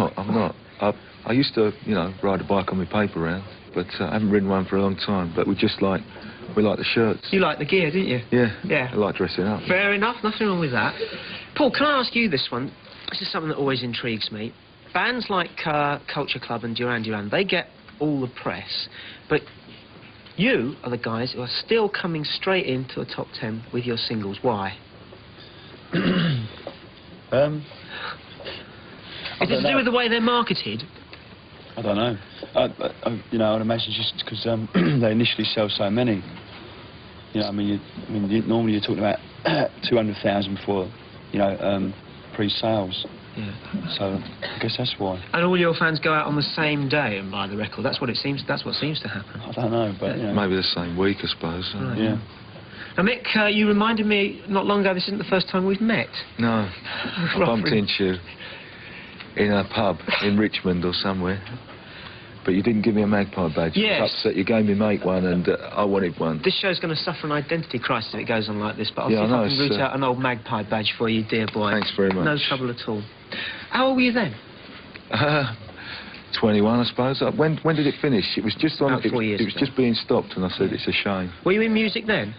not. I'm not. I used to, you know, ride a bike on my paper round, but I haven't ridden one for a long time. But we like the shirts. You like the gear, didn't you? Yeah. Yeah. I like dressing up. Fair enough. Nothing wrong with that. Paul, can I ask you this one? This is something that always intrigues me. Bands like Culture Club and Duran Duran, they get all the press, but you are the guys who are still coming straight into a top 10 with your singles. Why? Is it to do with the way they're marketed? I don't know. You know, I'd imagine just because they initially sell so many. You know, I mean, normally you're talking about 200,000 for, you know, pre-sales. Yeah. So I guess that's why. And all your fans go out on the same day and buy the record. That's what it seems. That's what seems to happen. I don't know, but you know. Maybe the same week, I suppose. Right. Yeah. Now, Mick, you reminded me not long ago. This isn't the first time we've met. No. I bumped into you in a pub in Richmond or somewhere. But you didn't give me a Magpie badge. Yes. I was upset. You gave me mate one and I wanted one. This show's going to suffer an identity crisis if it goes on like this, but I'll see Yeah, if I I can know, root out an old Magpie badge for you, dear boy. Thanks very much. No trouble at all. How old were you then? 21, I suppose. When did it finish? It was just on. About 4 years It was ago. just being stopped, and I said it's a shame. Were you in music then?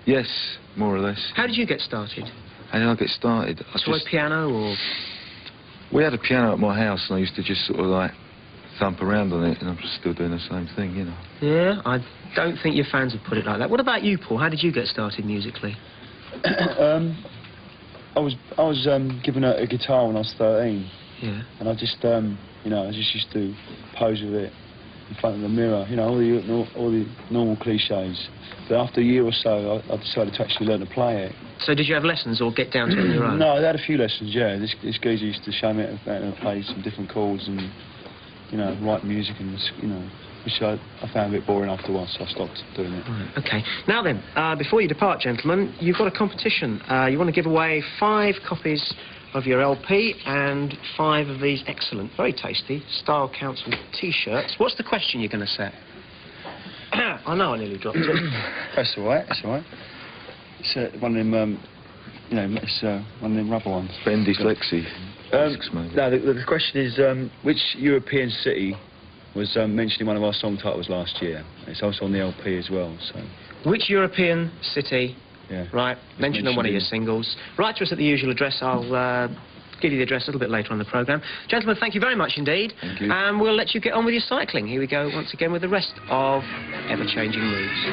Yes, more or less. How did you get started? How did I get started? Toy piano or...? We had a piano at my house, and I used to just sort of like thump around on it, and I'm just still doing the same thing, you know. Yeah, I don't think your fans would put it like that. What about you, Paul? How did you get started musically? I was given a guitar when I was 13. Yeah. And I just, you know, I just used to pose with it in front of the mirror, you know, all the normal cliches. But after a year or so, I decided to actually learn to play it. So did you have lessons or get down to it on your own? No, I had a few lessons, yeah. This geezer used to show me how to play some different chords and, you know, write music and, you know, which I found a bit boring after a while, so I stopped doing it. Right, OK. Now then, before you depart, gentlemen, you've got a competition. You want to give away 5 copies of your LP and 5 of these excellent, very tasty Style Council T-shirts. What's the question you're going to set? I know I nearly dropped it. That's all right, that's all right. It's one of them, you know, it's one of them rubber ones. Ben Dyslexie. No, the question is, which European city was mentioned in one of our song titles last year? It's also on the LP as well, so... Which European city, yeah, right, mentioned on one of your singles. Write to us at the usual address. I'll give you the address a little bit later on the programme. Gentlemen, thank you very much indeed. Thank you. And we'll let you get on with your cycling. Here we go once again with the rest of Ever Changing Moods.